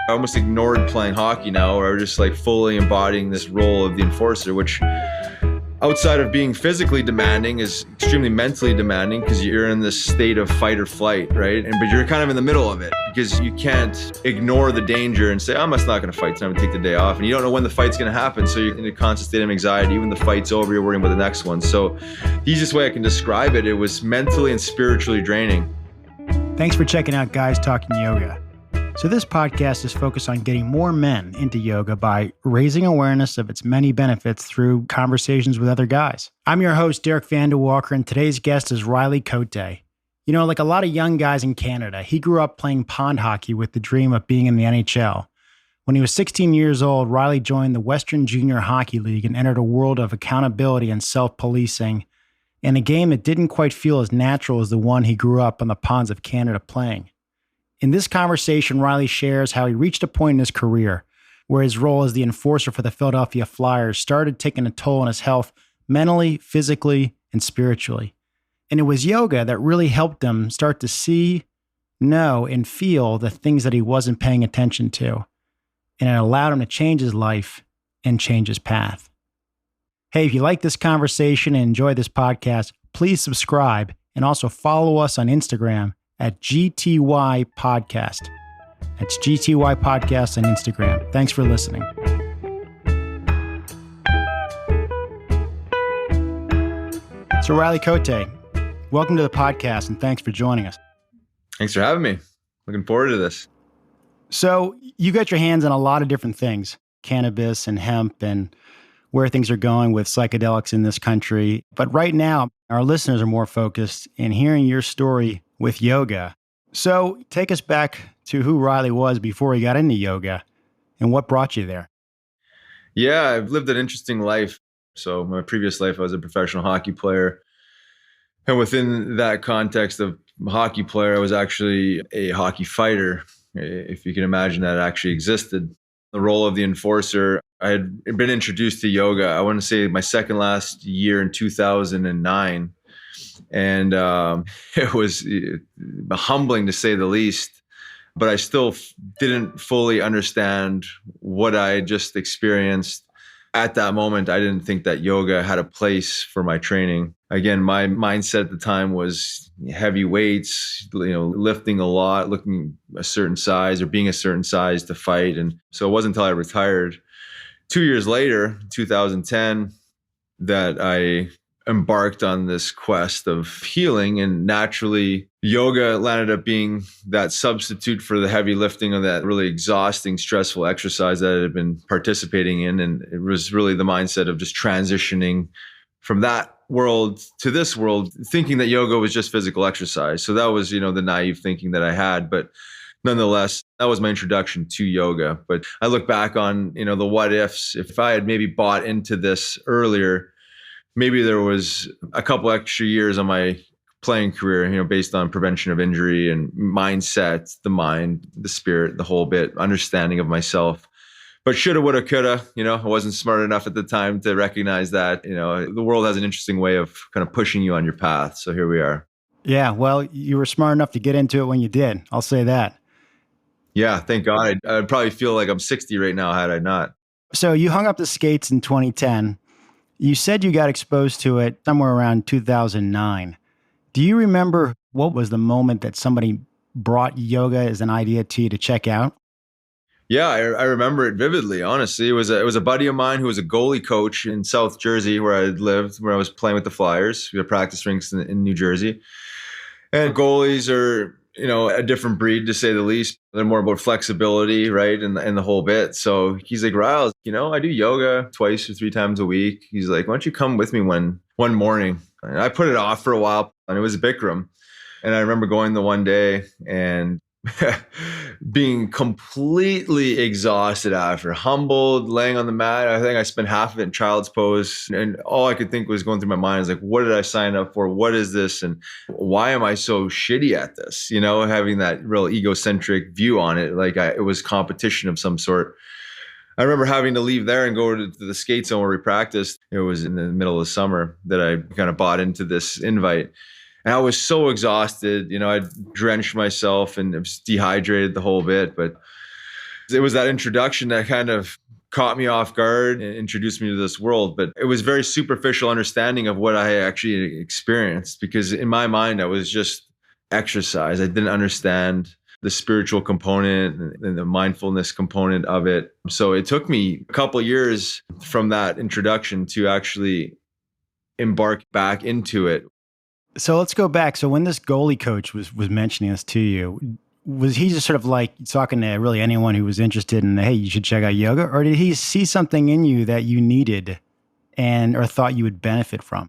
I almost ignored playing hockey now, or I was just like fully embodying this role of the enforcer, which outside of being physically demanding is extremely mentally demanding because you're in this state of fight or flight, right? But you're kind of in the middle of it because you can't ignore the danger and say, I'm just not going to fight, so I'm going to take the day off. And you don't know when the fight's going to happen. So you're in a constant state of anxiety. Even the fight's over, you're worrying about the next one. So the easiest way I can describe it, it was mentally and spiritually draining. Thanks for checking out Guys Talking Yoga. So this podcast is focused on getting more men into yoga by raising awareness of its many benefits through conversations with other guys. I'm your host, Derek Vanderwalker, and today's guest is Riley Cote. You know, like a lot of young guys in Canada, he grew up playing pond hockey with the dream of being in the NHL. When he was 16 years old, Riley joined the Western Junior Hockey League and entered a world of accountability and self-policing, and a game that didn't quite feel as natural as the one he grew up on the ponds of Canada playing. In this conversation, Riley shares how he reached a point in his career where his role as the enforcer for the Philadelphia Flyers started taking a toll on his health mentally, physically, and spiritually. And it was yoga that really helped him start to see, know, and feel the things that he wasn't paying attention to. And it allowed him to change his life and change his path. Hey, if you like this conversation and enjoy this podcast, please subscribe and also follow us on Instagram at GTY Podcast. That's GTY Podcast on Instagram. Thanks for listening. So Riley Cote, welcome to the podcast and thanks for joining us. Thanks for having me. Looking forward to this. So you got your hands on a lot of different things, cannabis and hemp and where things are going with psychedelics in this country. But right now, our listeners are more focused in hearing your story with yoga. So take us back to who Riley was before he got into yoga and what brought you there. Yeah, I've lived an interesting life. So my previous life, I was a professional hockey player. And within that context of hockey player, I was actually a hockey fighter, if you can imagine that actually existed. The role of the enforcer, I had been introduced to yoga, I want to say my second last year in 2009. And it was humbling to say the least, but I still didn't fully understand what I just experienced. At that moment, I didn't think that yoga had a place for my training. Again, my mindset at the time was heavy weights, lifting a lot, looking a certain size or being a certain size to fight. And so it wasn't until I retired 2 years later, 2010, that I embarked on this quest of healing, and naturally yoga landed up being that substitute for the heavy lifting of that really exhausting, stressful exercise that I had been participating in. And it was really the mindset of just transitioning from that world to this world, thinking that yoga was just physical exercise. So that was, the naive thinking that I had. But nonetheless, that was my introduction to yoga. But I look back on, the what ifs. If I had maybe bought into this earlier, maybe there was a couple extra years on my playing career, based on prevention of injury and mindset, the mind, the spirit, the whole bit, understanding of myself. But shoulda, woulda, coulda, I wasn't smart enough at the time to recognize that, the world has an interesting way of kind of pushing you on your path. So here we are. Yeah, well, you were smart enough to get into it when you did. I'll say that. Yeah, thank God. I'd probably feel like I'm 60 right now had I not. So you hung up the skates in 2010. You said you got exposed to it somewhere around 2009. Do you remember what was the moment that somebody brought yoga as an idea to you to check out? Yeah, I remember it vividly, honestly. It was a buddy of mine who was a goalie coach in South Jersey where I lived, where I was playing with the Flyers. We had practice rinks in New Jersey. And goalies are, a different breed, to say the least. They're more about flexibility, right? And the whole bit. So he's like, Riles, I do yoga 2 or 3 times a week. He's like, why don't you come with me one morning? And I put it off for a while, and it was Bikram. And I remember going the one day and being completely exhausted after, humbled, laying on the mat. I think I spent half of it in child's pose. And all I could think was going through my mind is like, what did I sign up for? What is this? And why am I so shitty at this? Having that real egocentric view on it, like it was competition of some sort. I remember having to leave there and go to the skate zone where we practiced. It was in the middle of the summer that I kind of bought into this invite. And I was so exhausted, I drenched myself and I was dehydrated the whole bit. But It was that introduction that kind of caught me off guard and introduced me to this world. But it was very superficial understanding of what I actually experienced, because in my mind, I was just exercise. I didn't understand the spiritual component and the mindfulness component of it. So it took me a couple of years from that introduction to actually embark back into it. So let's go back. So when this goalie coach was mentioning this to you, was he just sort of like talking to really anyone who was interested in, hey, you should check out yoga? Or did he see something in you that you needed and or thought you would benefit from?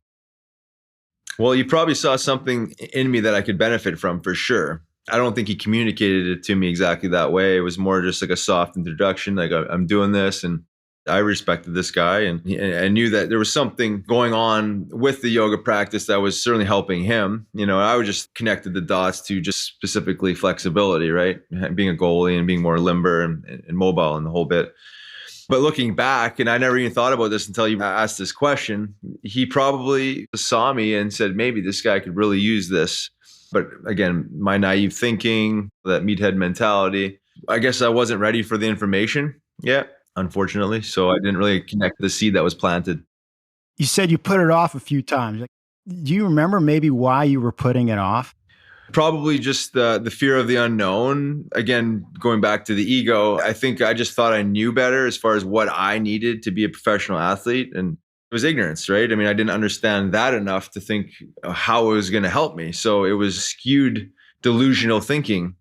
Well, you probably saw something in me that I could benefit from for sure. I don't think he communicated it to me exactly that way. It was more just like a soft introduction, like I'm doing this, and I respected this guy, and I knew that there was something going on with the yoga practice that was certainly helping him. I would just connected the dots to just specifically flexibility, right? Being a goalie and being more limber and mobile and the whole bit. But looking back, and I never even thought about this until you asked this question, he probably saw me and said, maybe this guy could really use this. But again, my naive thinking, that meathead mentality, I guess I wasn't ready for the information yet, unfortunately. So I didn't really connect the seed that was planted. You said you put it off a few times. Do you remember maybe why you were putting it off? Probably just the fear of the unknown. Again, going back to the ego, I think I just thought I knew better as far as what I needed to be a professional athlete. And it was ignorance, right? I mean, I didn't understand that enough to think how it was going to help me. So it was skewed, delusional thinking.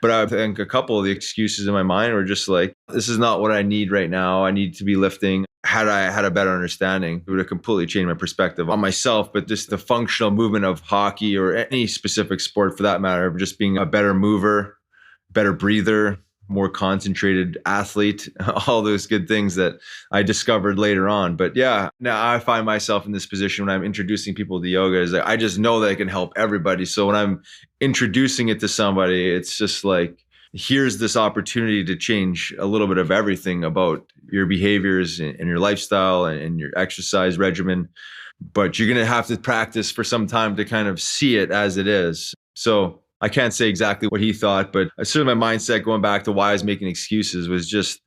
But I think a couple of the excuses in my mind were just like, this is not what I need right now. I need to be lifting. Had I had a better understanding, it would have completely changed my perspective on myself, but just the functional movement of hockey or any specific sport for that matter, of just being a better mover, better breather, more concentrated athlete, all those good things that I discovered later on. But yeah, now I find myself in this position when I'm introducing people to yoga, is that I just know that it can help everybody. So when I'm introducing it to somebody, it's just like, here's this opportunity to change a little bit of everything about your behaviors and your lifestyle and your exercise regimen. But you're going to have to practice for some time to kind of see it as it is. So I can't say exactly what he thought, but certainly my mindset going back to why I was making excuses was just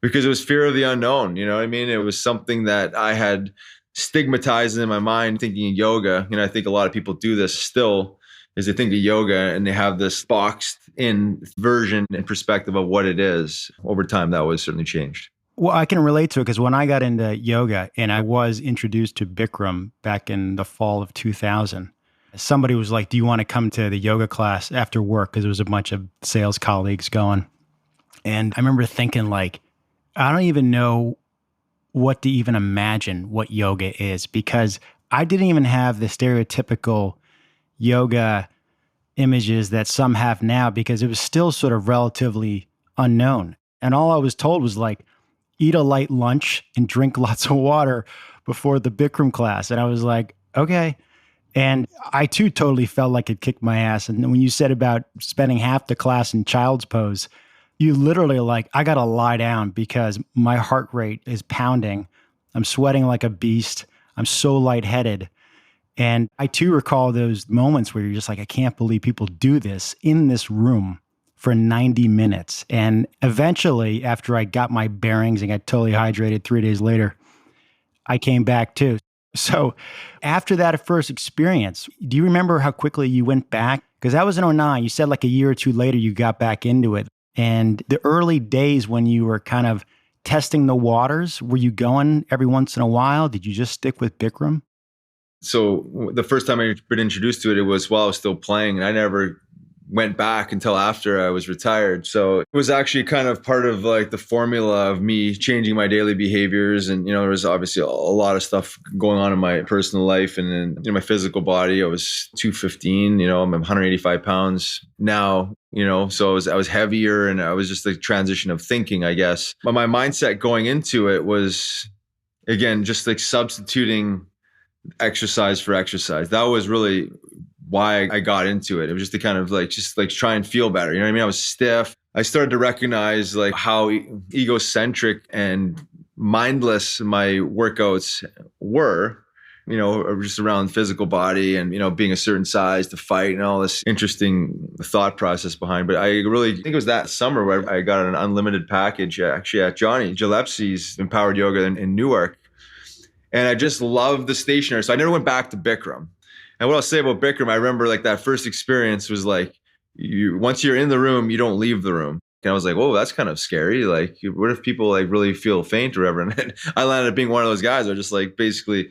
because it was fear of the unknown. You know what I mean? It was something that I had stigmatized in my mind thinking of yoga. I think a lot of people do this still, is they think of yoga and they have this boxed in version and perspective of what it is. Over time, that was certainly changed. Well, I can relate to it because when I got into yoga and I was introduced to Bikram back in the fall of 2000, somebody was like, do you want to come to the yoga class after work? Because there was a bunch of sales colleagues going. And I remember thinking like, I don't even know what to even imagine what yoga is, because I didn't even have the stereotypical yoga images that some have now, because it was still sort of relatively unknown. And all I was told was like, eat a light lunch and drink lots of water before the Bikram class. And I was like, okay. And I too totally felt like it kicked my ass. And when you said about spending half the class in child's pose, you literally like, I got to lie down because my heart rate is pounding. I'm sweating like a beast. I'm so lightheaded. And I too recall those moments where you're just like, I can't believe people do this in this room for 90 minutes. And eventually, after I got my bearings and got totally hydrated 3 days later, I came back too. So after that first experience, do you remember how quickly you went back? Because that was in 2009. You said like a year or two later, you got back into it. And the early days when you were kind of testing the waters, were you going every once in a while? Did you just stick with Bikram? So the first time I been introduced to it, it was while I was still playing, and I never went back until after I was retired. So it was actually kind of part of like the formula of me changing my daily behaviors. And, there was obviously a lot of stuff going on in my personal life and in my physical body. I was 215, I'm 185 pounds now, so I was heavier, and I was just the transition of thinking, I guess. But my mindset going into it was, again, just like substituting exercise for exercise. That was really why I got into it. It was just to kind of just try and feel better. You know what I mean? I was stiff. I started to recognize like how egocentric and mindless my workouts were. just around physical body and, being a certain size to fight and all this interesting thought process behind. But I really think it was that summer where I got an unlimited package actually at Johnny Gillespie's Empowered Yoga in Newark. And I just loved the stationery. So I never went back to Bikram. And what I'll say about Bikram, I remember like that first experience was like, once you're in the room, you don't leave the room. And I was like, whoa, that's kind of scary. Like, what if people like really feel faint or whatever? And I landed up being one of those guys who just like basically,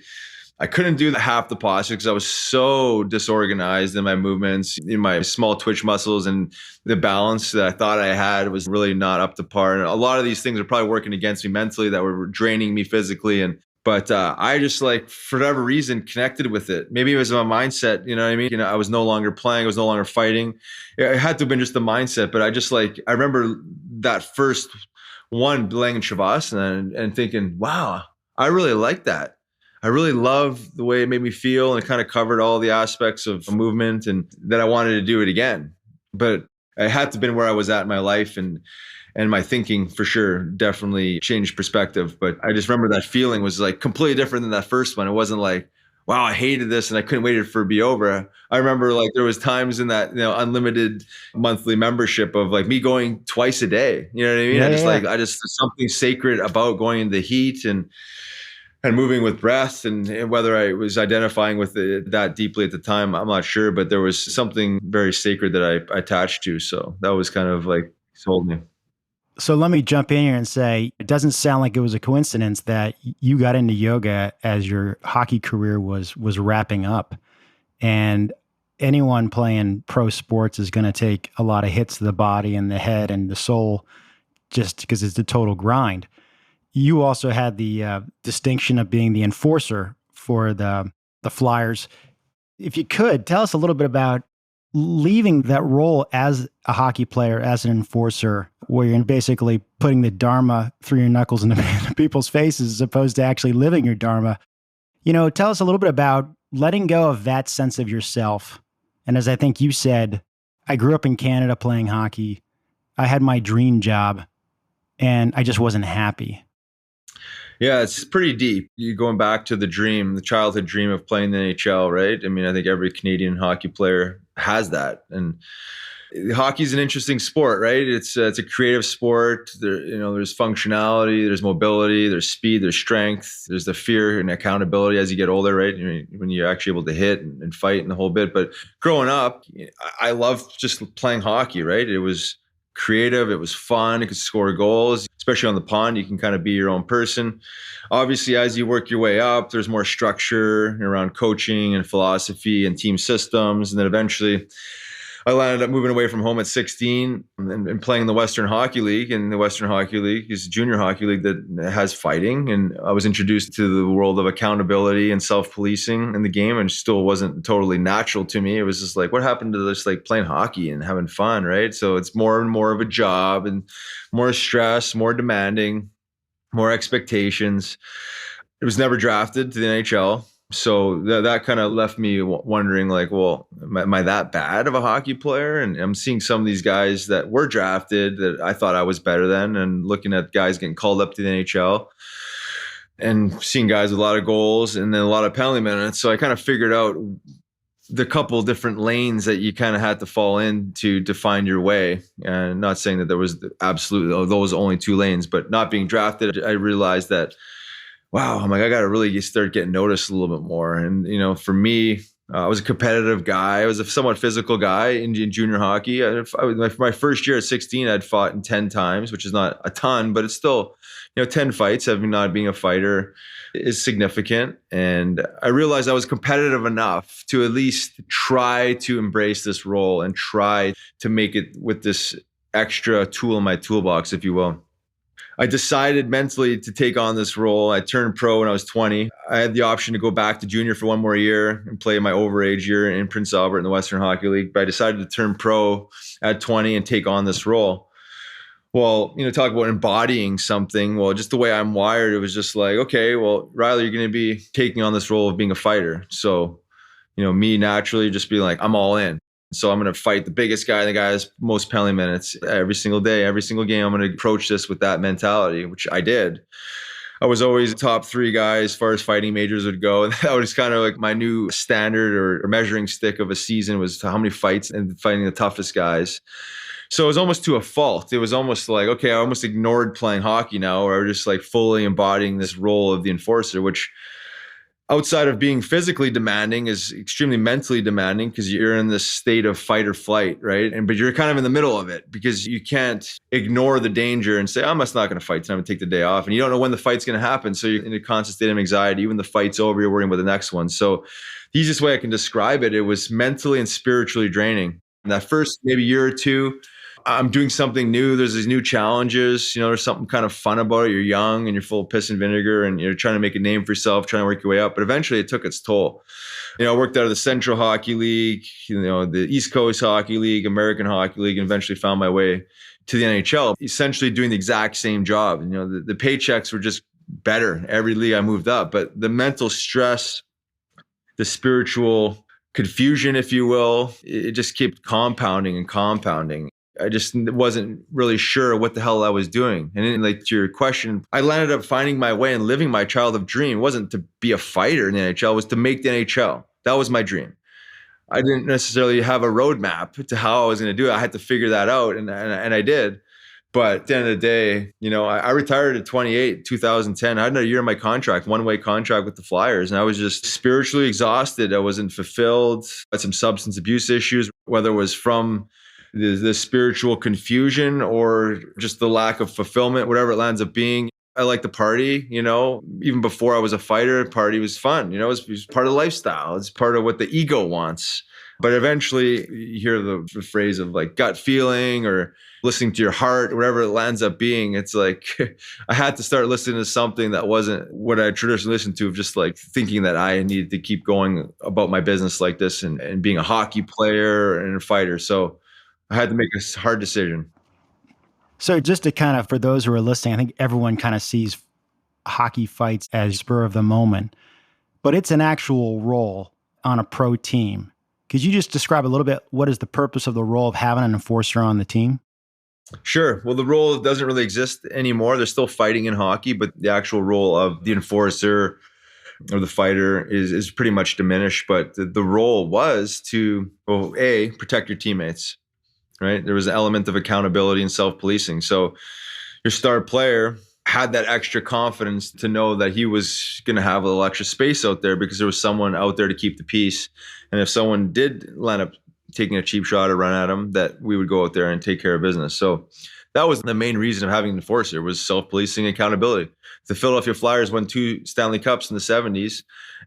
I couldn't do half the posture because I was so disorganized in my movements, in my small twitch muscles, and the balance that I thought I had was really not up to par. And a lot of these things are probably working against me mentally that were draining me physically. But I just like, for whatever reason, connected with it. Maybe it was my mindset, you know what I mean? I was no longer playing, I was no longer fighting. It had to have been just the mindset, but I remember that first one laying in Shavasana and thinking, wow, I really like that. I really love the way it made me feel, and it kind of covered all the aspects of movement, and that I wanted to do it again. But it had to have been where I was at in my life, and my thinking for sure definitely changed perspective. But I just remember that feeling was like completely different than that first one. It wasn't like, wow, I hated this and I couldn't wait for it to be over. I remember like there was times in that, unlimited monthly membership of like me going twice a day. You know what I mean? I just there's something sacred about going in the heat and moving with breath, and whether I was identifying with it that deeply at the time, I'm not sure, but there was something very sacred that I attached to. So that was kind of like sold me. So let me jump in here and say, it doesn't sound like it was a coincidence that you got into yoga as your hockey career was wrapping up. And anyone playing pro sports is going to take a lot of hits to the body and the head and the soul, just because it's a total grind. You also had the distinction of being the enforcer for the Flyers. If you could, tell us a little bit about leaving that role as a hockey player, as an enforcer, where you're basically putting the Dharma through your knuckles into people's faces as opposed to actually living your Dharma. Tell us a little bit about letting go of that sense of yourself. And as I think you said, I grew up in Canada playing hockey. I had my dream job and I just wasn't happy. Yeah, it's pretty deep. You're going back to the childhood dream of playing the NHL, right? I mean, I think every Canadian hockey player has that. And hockey's an interesting sport, right? It's a creative sport. There's functionality, there's mobility, there's speed, there's strength, there's the fear and accountability as you get older, right? When you're actually able to hit and fight and the whole bit. But growing up, I loved just playing hockey, right? It was creative, it was fun, you could score goals, especially on the pond. You can kind of be your own person. Obviously, as you work your way up, there's more structure around coaching and philosophy and team systems. And then eventually I landed up moving away from home at 16 and playing in the Western Hockey League. And the Western Hockey League is a junior hockey league that has fighting. And I was introduced to the world of accountability and self-policing in the game, and it still wasn't totally natural to me. It was just like, what happened to just like playing hockey and having fun, right? So it's more and more of a job and more stress, more demanding, more expectations. It was never drafted to the NHL. So that kind of left me wondering, like, well, am I that bad of a hockey player? And I'm seeing some of these guys that were drafted that I thought I was better than, and looking at guys getting called up to the NHL and seeing guys with a lot of goals and then a lot of penalty minutes. So I kind of figured out the couple different lanes that you kind of had to fall into to find your way. And not saying that there was absolutely those only two lanes, but not being drafted, I realized that, wow, I'm like, I got to really start getting noticed a little bit more. And, for me, I was a competitive guy. I was a somewhat physical guy in junior hockey. My first year at 16, I'd fought in 10 times, which is not a ton, but it's still, 10 fights, not being a fighter is significant. And I realized I was competitive enough to at least try to embrace this role and try to make it with this extra tool in my toolbox, if you will. I decided mentally to take on this role. I turned pro when I was 20. I had the option to go back to junior for one more year and play my overage year in Prince Albert in the Western Hockey League. But I decided to turn pro at 20 and take on this role. Well, talk about embodying something. Well, just the way I'm wired, it was just like, okay, well, Riley, you're going to be taking on this role of being a fighter. So, me naturally just being like, I'm all in. So I'm going to fight the biggest guy, the guy has most penalty minutes every single day, every single game. I'm going to approach this with that mentality, which I did. I was always top three guy as far as fighting majors would go. And that was kind of like my new standard or measuring stick of a season was how many fights and fighting the toughest guys. So it was almost to a fault. It was almost like, okay, I almost ignored playing hockey now, or I was just like fully embodying this role of the enforcer, which outside of being physically demanding is extremely mentally demanding because you're in this state of fight or flight, right? But you're kind of in the middle of it because you can't ignore the danger and say, I'm just not going to fight tonight, I'm going to take the day off. And you don't know when the fight's going to happen. So you're in a constant state of anxiety. Even the fight's over, you're worrying about the next one. So the easiest way I can describe it, it was mentally and spiritually draining. In that first maybe year or two, I'm doing something new. There's these new challenges. There's something kind of fun about it. You're young and you're full of piss and vinegar and you're trying to make a name for yourself, trying to work your way up. But eventually it took its toll. I worked out of the Central Hockey League, the East Coast Hockey League, American Hockey League, and eventually found my way to the NHL, essentially doing the exact same job. The paychecks were just better every league I moved up. But the mental stress, the spiritual confusion, if you will, it just kept compounding and compounding. I just wasn't really sure what the hell I was doing. And then, like, to your question, I landed up finding my way and living my childhood dream. It wasn't to be a fighter in the NHL, it was to make the NHL. That was my dream. I didn't necessarily have a roadmap to how I was going to do it. I had to figure that out, and I did. But at the end of the day, I retired at 28, 2010. I had another year in my contract, one-way contract with the Flyers. And I was just spiritually exhausted. I wasn't fulfilled. I had some substance abuse issues, whether it was from the spiritual confusion or just the lack of fulfillment, whatever it lands up being. I like to party, even before I was a fighter, party was fun. It was part of the lifestyle. It's part of what the ego wants. But eventually you hear the phrase of like gut feeling or listening to your heart, whatever it lands up being. It's like I had to start listening to something that wasn't what I traditionally listened to, of just like thinking that I needed to keep going about my business like this and being a hockey player and a fighter. So I had to make a hard decision. So just to kind of, for those who are listening, I think everyone kind of sees hockey fights as spur of the moment, but it's an actual role on a pro team. Could you just describe a little bit what is the purpose of the role of having an enforcer on the team? Sure. Well, the role doesn't really exist anymore. There's still fighting in hockey, but the actual role of the enforcer or the fighter is pretty much diminished. But the role was to, well, A, protect your teammates. Right? There was an element of accountability and self-policing. So your star player had that extra confidence to know that he was going to have a little extra space out there because there was someone out there to keep the peace. And if someone did land up taking a cheap shot or run at him, that we would go out there and take care of business. So that was the main reason of having an enforcer, was self-policing and accountability. The Philadelphia Flyers won 2 Stanley Cups in the 70s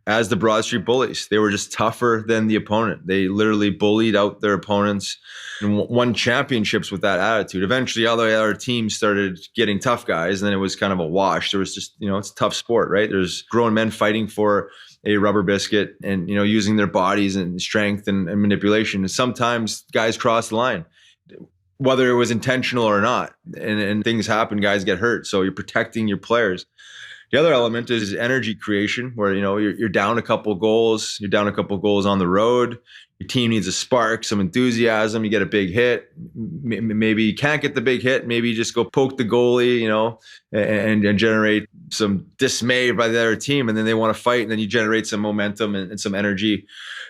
as the Broad Street Bullies. They were just tougher than the opponent. They literally bullied out their opponents and won championships with that attitude. Eventually, all the other teams started getting tough guys, and then it was kind of a wash. There was just, it's a tough sport, right? There's grown men fighting for a rubber biscuit and, using their bodies and strength and manipulation. And sometimes guys cross the line, whether it was intentional or not, and things happen, guys get hurt. So you're protecting your players. The other element is energy creation, where, you're down a couple goals, on the road. Your team needs a spark, some enthusiasm. You get a big hit. Maybe you can't get the big hit. Maybe you just go poke the goalie, and generate some dismay by the other team. And then they want to fight. And then you generate some momentum and some energy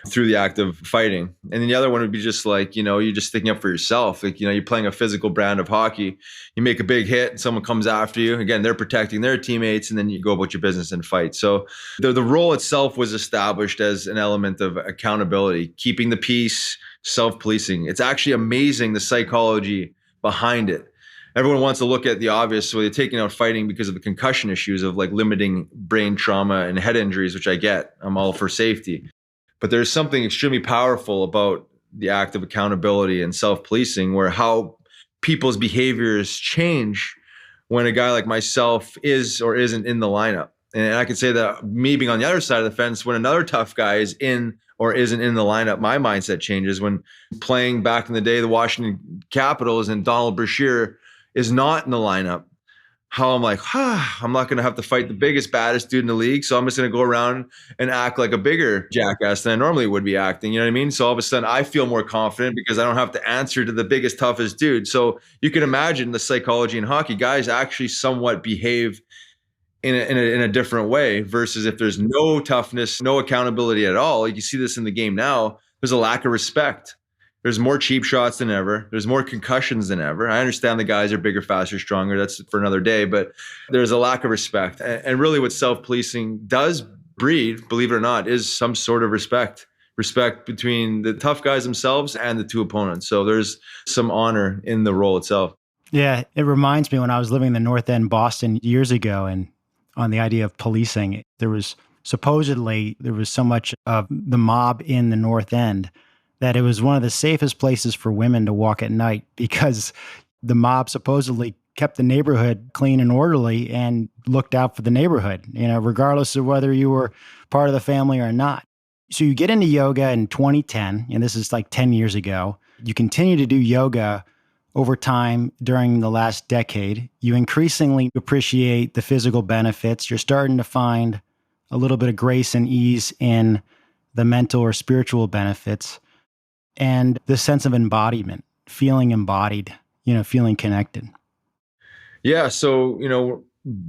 through the act of fighting. And then the other one would be just like, you're just sticking up for yourself. Like, you're playing a physical brand of hockey. You make a big hit and someone comes after you. Again, they're protecting their teammates, and then you go about your business and fight. So the role itself was established as an element of accountability, keeping the peace, self-policing. It's actually amazing the psychology behind it. Everyone wants to look at the obvious. So they're taking out fighting because of the concussion issues of like limiting brain trauma and head injuries, which I get. I'm all for safety. But there's something extremely powerful about the act of accountability and self-policing, where how people's behaviors change when a guy like myself is or isn't in the lineup. And I could say that me being on the other side of the fence, when another tough guy is in or isn't in the lineup, my mindset changes. When playing back in the day, the Washington Capitals, and Donald Brashear is not in the lineup, how I'm like, I'm not going to have to fight the biggest, baddest dude in the league. So I'm just going to go around and act like a bigger jackass than I normally would be acting. You know what I mean? So all of a sudden I feel more confident because I don't have to answer to the biggest, toughest dude. So you can imagine the psychology in hockey. Guys actually somewhat behave in a different way versus if there's no toughness, no accountability at all. Like you see this in the game now, there's a lack of respect. There's more cheap shots than ever. There's more concussions than ever. I understand the guys are bigger, faster, stronger. That's for another day, but there's a lack of respect. And really what self-policing does breed, believe it or not, is some sort of respect between the tough guys themselves and the two opponents. So there's some honor in the role itself. Yeah, it reminds me when I was living in the North End, Boston years ago, and on the idea of policing, there was so much of the mob in the North End that it was one of the safest places for women to walk at night because the mob supposedly kept the neighborhood clean and orderly and looked out for the neighborhood, regardless of whether you were part of the family or not. So you get into yoga in 2010, and this is like 10 years ago. You continue to do yoga over time during the last decade. You increasingly appreciate the physical benefits. You're starting to find a little bit of grace and ease in the mental or spiritual benefits and the sense of embodiment, feeling embodied, feeling connected. Yeah. So,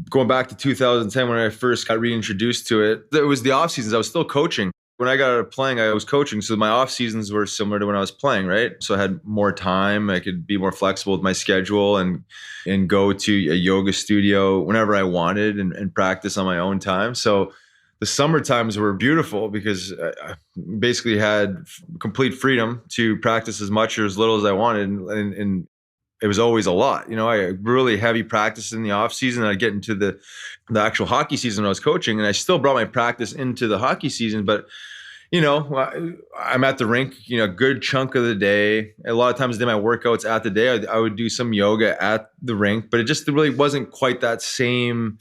going back to 2010, when I first got reintroduced to it, it was the off seasons. I was still coaching. When I got out of playing, I was coaching. So my off seasons were similar to when I was playing, right? So I had more time. I could be more flexible with my schedule and go to a yoga studio whenever I wanted and practice on my own time. So the summer times were beautiful because I basically had complete freedom to practice as much or as little as I wanted. And it was always a lot. I really heavy practice in the off season. I'd get into the actual hockey season when I was coaching, and I still brought my practice into the hockey season. But, I'm at the rink, a good chunk of the day. A lot of times I did my workouts at the day. I would do some yoga at the rink, but it just really wasn't quite that same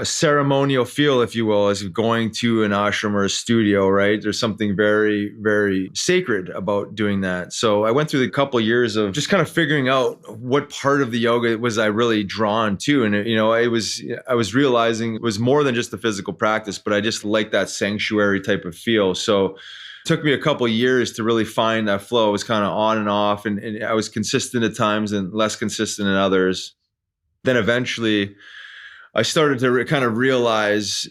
ceremonial feel, if you will, as going to an ashram or a studio, right? There's something very, very sacred about doing that. So I went through a couple of years of just kind of figuring out what part of the yoga was I really drawn to. And, I was realizing it was more than just the physical practice, but I just like that sanctuary type of feel. So it took me a couple of years to really find that flow. It was kind of on and off, and I was consistent at times and less consistent in others. Then eventually I started to kind of realize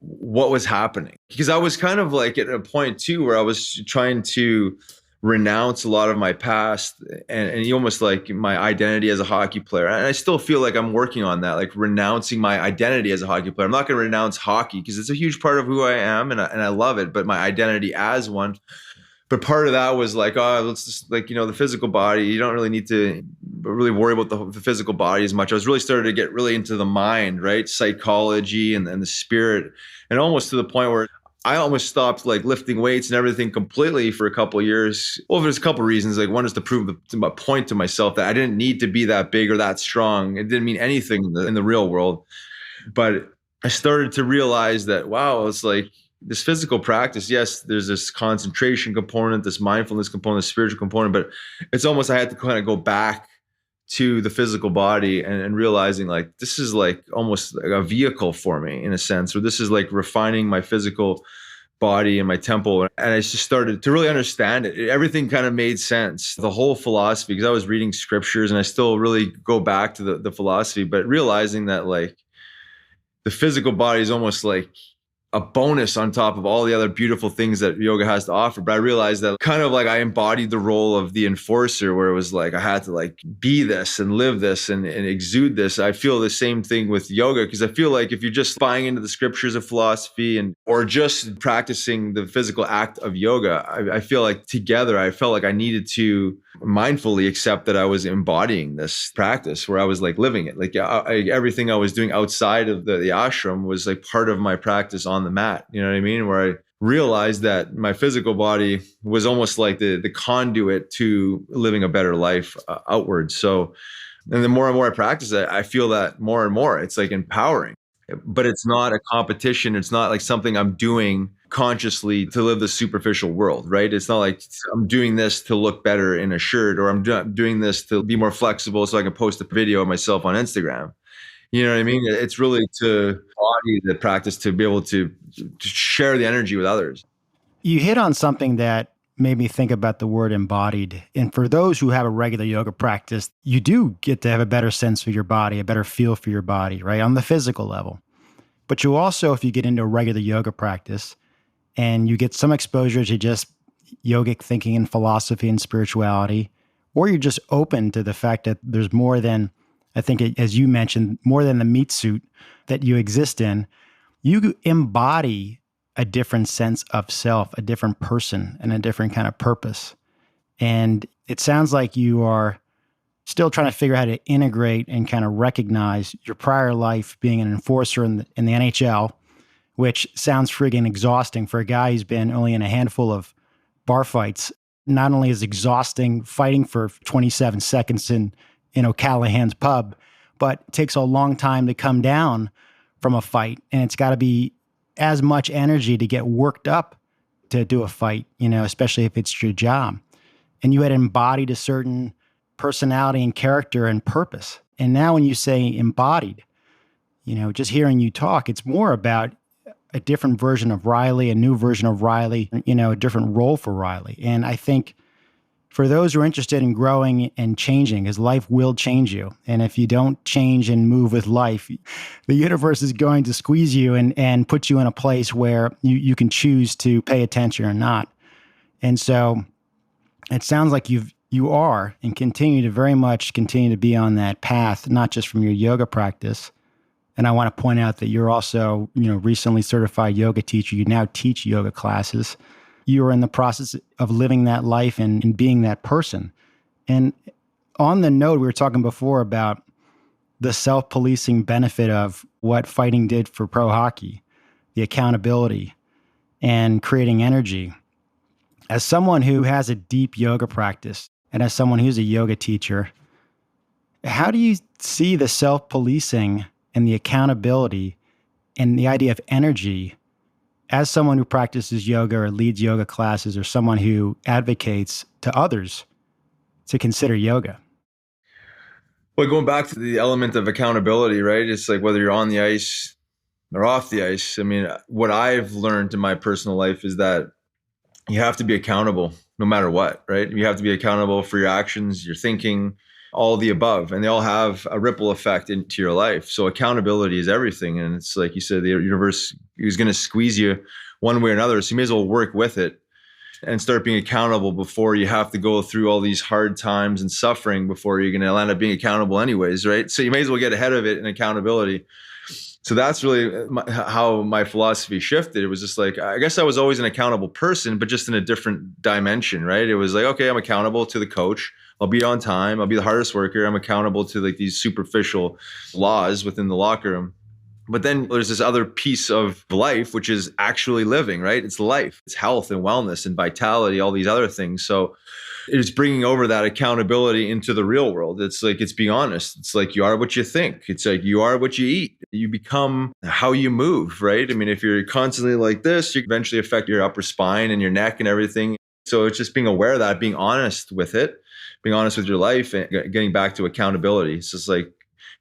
what was happening, because I was kind of like at a point too where I was trying to renounce a lot of my past and almost like my identity as a hockey player. And I still feel like I'm working on that, like renouncing my identity as a hockey player. I'm not going to renounce hockey because it's a huge part of who I am and I love it, but my identity as one. But part of that was like, let's just the physical body, you don't really need to really worry about the physical body as much. I was really starting to get really into the mind, right? Psychology and the spirit, and almost to the point where I almost stopped lifting weights and everything completely for a couple of years. Well, there's a couple of reasons. One is to prove a point to myself that I didn't need to be that big or that strong. It didn't mean anything in the real world. But I started to realize that, wow, it's like, this physical practice, yes, there's this concentration component, this mindfulness component, this spiritual component, but it's almost I had to kind of go back to the physical body and realizing this is almost like a vehicle for me in a sense, where this is refining my physical body and my temple. And I just started to really understand it. Everything kind of made sense, the whole philosophy, because I was reading scriptures and I still really go back to the philosophy, but realizing that the physical body is almost like a bonus on top of all the other beautiful things that yoga has to offer. But I realized that kind of I embodied the role of the enforcer, where it was I had to be this and live this and exude this. I feel the same thing with yoga, because I feel if you're just buying into the scriptures of philosophy or just practicing the physical act of yoga, I feel together, I felt I needed to mindfully accept that I was embodying this practice, where I was living it. Everything I was doing outside of the ashram was part of my practice on the mat. You know what I mean? Where I realized that my physical body was almost like the conduit to living a better life outwards. So, and the more and more I practice it, I feel that more and more. It's empowering, but it's not a competition. It's not something I'm doing consciously to live the superficial world, right? It's not I'm doing this to look better in a shirt, or I'm doing this to be more flexible so I can post a video of myself on Instagram. You know what I mean? It's really to embody the practice, to be able to share the energy with others. You hit on something that made me think about the word embodied. And for those who have a regular yoga practice, you do get to have a better sense for your body, a better feel for your body, right? On the physical level. But you also, if you get into a regular yoga practice and you get some exposure to just yogic thinking and philosophy and spirituality, or you're just open to the fact that there's more than, I think, as you mentioned, more than the meat suit that you exist in, you embody a different sense of self, a different person, and a different kind of purpose. And it sounds like you are still trying to figure out how to integrate and kind of recognize your prior life being an enforcer in the NHL, which sounds friggin' exhausting for a guy who's been only in a handful of bar fights. Not only is exhausting fighting for 27 seconds in O'Callahan's pub, but it takes a long time to come down from a fight. And it's got to be as much energy to get worked up to do a fight, especially if it's your job. And you had embodied a certain personality and character and purpose. And now when you say embodied, just hearing you talk, it's more about a different version of Riley, a new version of Riley, a different role for Riley. And I think for those who are interested in growing and changing, because life will change you. And if you don't change and move with life, the universe is going to squeeze you and put you in a place where you can choose to pay attention or not. And so it sounds like you are and continue to be on that path, not just from your yoga practice. And I want to point out that you're also, recently certified yoga teacher. You now teach yoga classes. You are in the process of living that life and being that person. And on the note, we were talking before about the self-policing benefit of what fighting did for pro hockey, the accountability and creating energy. As someone who has a deep yoga practice and as someone who's a yoga teacher, how do you see the self-policing and the accountability and the idea of energy as someone who practices yoga or leads yoga classes or someone who advocates to others to consider yoga? Well, going back to the element of accountability, right? It's like whether you're on the ice or off the ice. I mean, what I've learned in my personal life is that you have to be accountable no matter what, right? You have to be accountable for your actions, your thinking, all the above, and they all have a ripple effect into your life. So accountability is everything. And it's like you said, the universe is going to squeeze you one way or another. So you may as well work with it and start being accountable before you have to go through all these hard times and suffering before you're going to end up being accountable anyways, right? So you may as well get ahead of it in accountability. So that's really how my philosophy shifted. It was just like, I guess I was always an accountable person, but just in a different dimension, right? It was like, okay, I'm accountable to the coach. I'll be on time. I'll be the hardest worker. I'm accountable to like these superficial laws within the locker room. But then there's this other piece of life, which is actually living, right? It's life. It's health and wellness and vitality, all these other things. So it's bringing over that accountability into the real world. It's like, it's being honest. It's like you are what you think. It's like you are what you eat. You become how you move, right? I mean, if you're constantly like this, you eventually affect your upper spine and your neck and everything. So it's just being aware of that, being honest with it, being honest with your life and getting back to accountability. It's just like,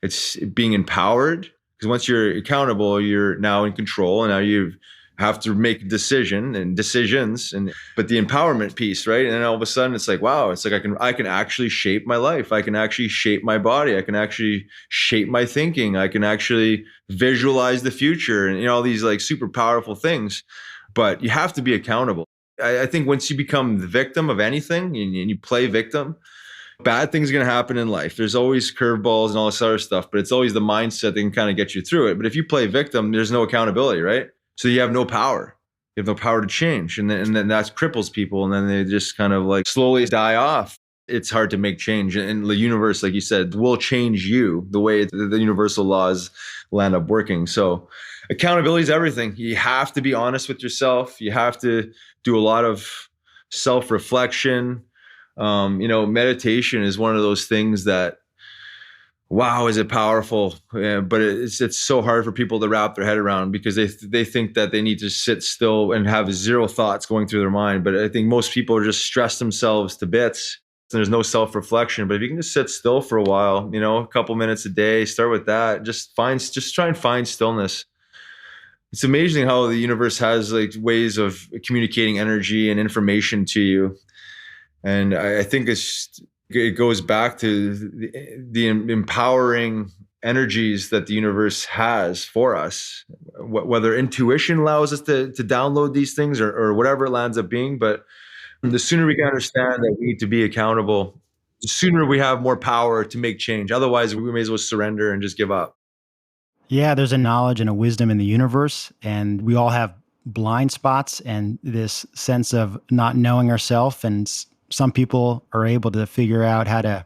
it's being empowered. Because once you're accountable, you're now in control, and now you have to make a decisions. But the empowerment piece, right? And then all of a sudden, it's like, wow! It's like I can actually shape my life. I can actually shape my body. I can actually shape my thinking. I can actually visualize the future, and all these like super powerful things. But you have to be accountable. I think once you become the victim of anything and you play victim, bad things are going to happen in life. There's always curveballs and all this other stuff, but it's always the mindset that can kind of get you through it. But if you play victim, there's no accountability, right? So you have no power. You have no power to change. And then that cripples people. And then they just kind of like slowly die off. It's hard to make change. And the universe, like you said, will change you the way the universal laws will end up working. So accountability is everything. You have to be honest with yourself. You have to do a lot of self-reflection. Meditation is one of those things that, wow, is it powerful? Yeah, but it's so hard for people to wrap their head around because they think that they need to sit still and have zero thoughts going through their mind. But I think most people are just stress themselves to bits. And there's no self-reflection. But if you can just sit still for a while, a couple minutes a day, start with that. Just try and find stillness. It's amazing how the universe has like ways of communicating energy and information to you. And I think it goes back to the empowering energies that the universe has for us, whether intuition allows us to download these things or whatever it lands up being. But the sooner we can understand that we need to be accountable, the sooner we have more power to make change. Otherwise, we may as well surrender and just give up. Yeah, there's a knowledge and a wisdom in the universe, and we all have blind spots and this sense of not knowing ourselves. And some people are able to figure out how to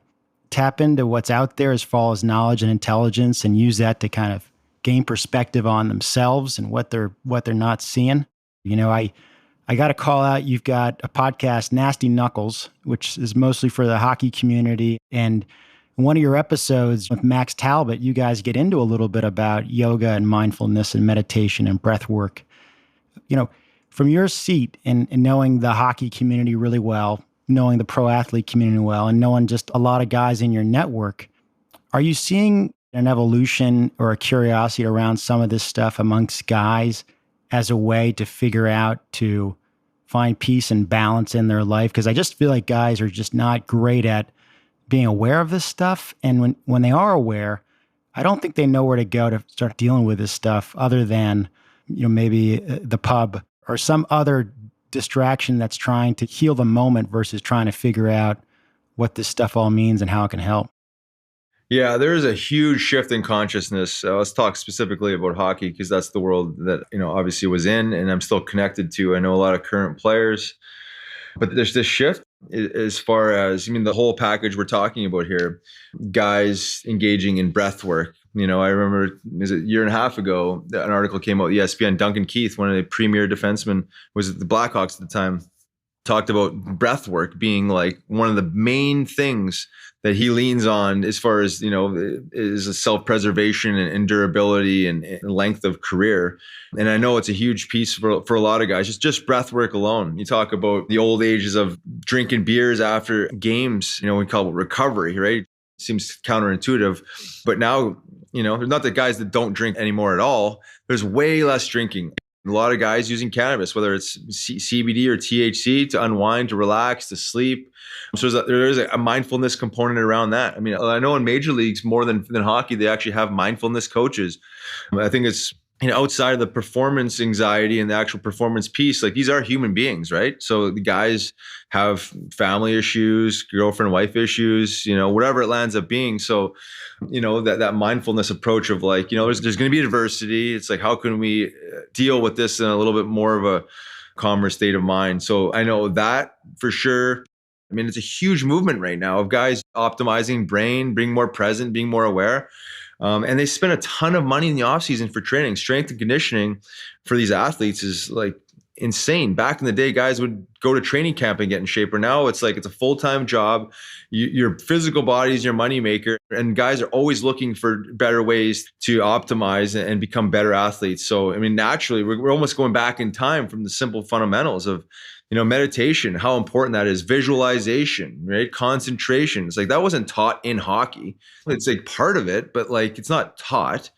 tap into what's out there as far as knowledge and intelligence, and use that to kind of gain perspective on themselves and what they're not seeing. I got to call out. You've got a podcast, Nasty Knuckles, which is mostly for the hockey community, and in one of your episodes with Max Talbot, you guys get into a little bit about yoga and mindfulness and meditation and breath work. From your seat and knowing the hockey community really well, knowing the pro athlete community well, and knowing just a lot of guys in your network, are you seeing an evolution or a curiosity around some of this stuff amongst guys as a way to figure out to find peace and balance in their life? Because I just feel like guys are just not great at being aware of this stuff. And when they are aware, I don't think they know where to go to start dealing with this stuff other than, maybe the pub or some other distraction that's trying to heal the moment versus trying to figure out what this stuff all means and how it can help. Yeah, there is a huge shift in consciousness. Let's talk specifically about hockey because that's the world that, obviously was in and I'm still connected to. I know a lot of current players, but there's this shift as far as, the whole package we're talking about here, guys engaging in breath work. I remember a year and a half ago, an article came out, ESPN, Duncan Keith, one of the premier defensemen, was at the Blackhawks at the time, talked about breath work being like one of the main things that he leans on as far as, is a self-preservation and durability and length of career. And I know it's a huge piece for a lot of guys, just breath work alone. You talk about the old ages of drinking beers after games, we call it recovery, right? It seems counterintuitive, but now, there's not the guys that don't drink anymore at all. There's way less drinking. A lot of guys using cannabis, whether it's CBD or THC, to unwind, to relax, to sleep. So there's a mindfulness component around that. I know in major leagues more than hockey, they actually have mindfulness coaches. I think it's, outside of the performance anxiety and the actual performance piece, like these are human beings, right? So the guys have family issues, girlfriend, wife issues, whatever it lands up being. So, that mindfulness approach of like, there's going to be adversity. It's like, how can we deal with this in a little bit more of a calmer state of mind? So I know that for sure. It's a huge movement right now of guys optimizing brain, being more present, being more aware. And they spend a ton of money in the offseason for training. Strength and conditioning for these athletes is like insane. Back in the day, guys would go to training camp and get in shape. Or now it's like it's a full-time job. Your physical body is your moneymaker. And guys are always looking for better ways to optimize and become better athletes. So, naturally, we're almost going back in time from the simple fundamentals of meditation, how important that is, visualization, right? Concentration. It's like that wasn't taught in hockey. It's like part of it, but like it's not taught.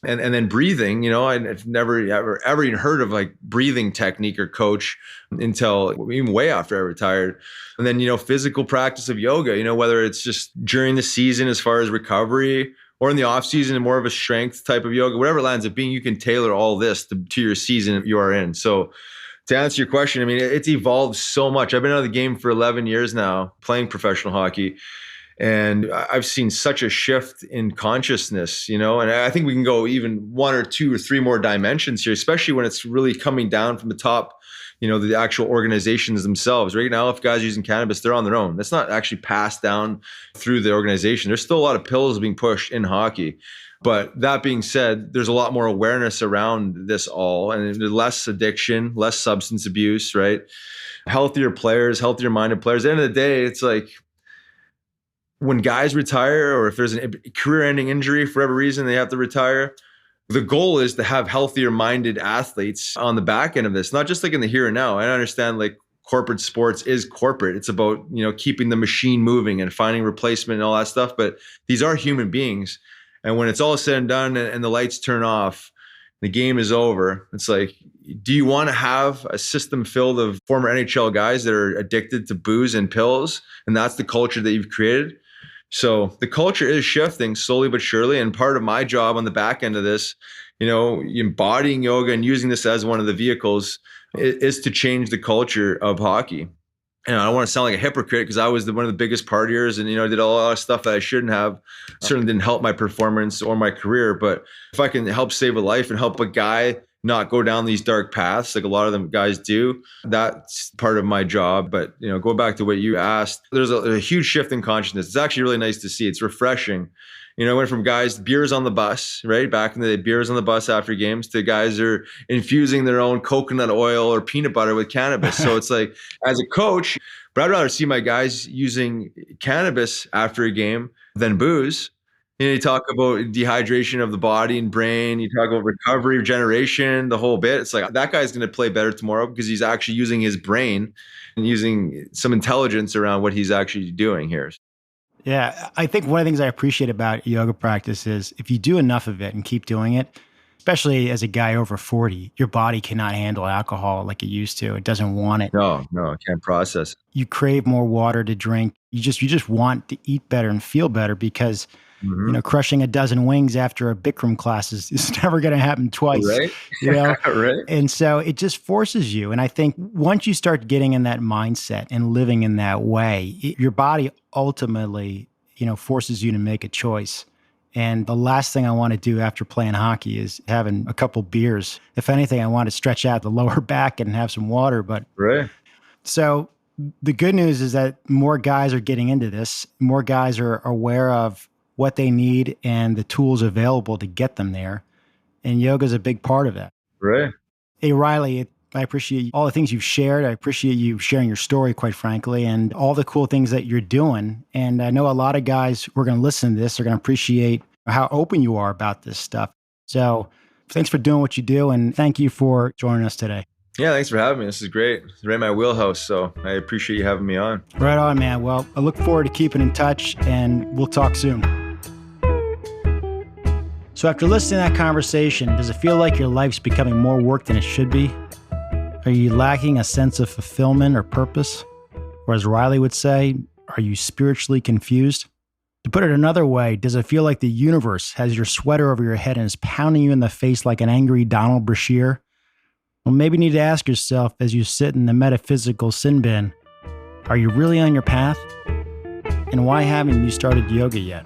And then breathing, I've never ever even heard of like breathing technique or coach until even way after I retired. And then, physical practice of yoga, whether it's just during the season as far as recovery or in the off season and more of a strength type of yoga, whatever it lands up being, you can tailor all this to your season you are in. So to answer your question, it's evolved so much. I've been out of the game for 11 years now, playing professional hockey. And I've seen such a shift in consciousness, and I think we can go even one or two or three more dimensions here, especially when it's really coming down from the top, the actual organizations themselves. Right now, if guys are using cannabis, they're on their own. That's not actually passed down through the organization. There's still a lot of pills being pushed in hockey. But that being said, there's a lot more awareness around this all, and there's less addiction, less substance abuse, right? Healthier players, healthier minded players. At the end of the day, it's like when guys retire, or if there's a career-ending injury for whatever reason, they have to retire. The goal is to have healthier minded athletes on the back end of this, not just like in the here and now. I understand like corporate sports is corporate. It's about, keeping the machine moving and finding replacement and all that stuff. But these are human beings. And when it's all said and done and the lights turn off, The game is over. It's like, do you want to have a system filled of former NHL guys that are addicted to booze and pills? And that's the culture that you've created? So the culture is shifting slowly but surely. And part of my job on the back end of this, embodying yoga and using this as one of the vehicles is to change the culture of hockey. And I don't want to sound like a hypocrite because I was one of the biggest partiers and, did a lot of stuff that I shouldn't have. Certainly didn't help my performance or my career. But if I can help save a life and help a guy not go down these dark paths like a lot of them guys do, that's part of my job. But, go back to what you asked, there's a huge shift in consciousness. It's actually really nice to see. It's refreshing. Went from guys, beers on the bus, right? Back in the day, beers on the bus after games to guys are infusing their own coconut oil or peanut butter with cannabis. So it's like, as a coach, but I'd rather see my guys using cannabis after a game than booze. You talk about dehydration of the body and brain. You talk about recovery, regeneration, the whole bit. It's like that guy's going to play better tomorrow because he's actually using his brain and using some intelligence around what he's actually doing here. Yeah, I think one of the things I appreciate about yoga practice is if you do enough of it and keep doing it, especially as a guy over 40, your body cannot handle alcohol like it used to. It doesn't want it. No, I can't process it. You crave more water to drink. You just want to eat better and feel better because crushing a dozen wings after a Bikram class is never going to happen twice. Right. Right. And so it just forces you. And I think once you start getting in that mindset and living in that way, your body ultimately, forces you to make a choice. And the last thing I want to do after playing hockey is having a couple beers. If anything, I want to stretch out the lower back and have some water. But right. So the good news is that more guys are getting into this. More guys are aware of what they need and the tools available to get them there. And yoga is a big part of that. Right. Hey, Riley, I appreciate all the things you've shared. I appreciate you sharing your story, quite frankly, and all the cool things that you're doing. And I know a lot of guys who are going to listen to this are going to appreciate how open you are about this stuff. So thanks for doing what you do. And thank you for joining us today. Yeah, thanks for having me. This is great. It's right in my wheelhouse. So I appreciate you having me on. Right on, man. Well, I look forward to keeping in touch and we'll talk soon. So after listening to that conversation, does it feel like your life's becoming more work than it should be? Are you lacking a sense of fulfillment or purpose? Or as Riley would say, are you spiritually confused? To put it another way, does it feel like the universe has your sweater over your head and is pounding you in the face like an angry Donald Brashear? Well, maybe you need to ask yourself as you sit in the metaphysical sin bin, are you really on your path? And why haven't you started yoga yet?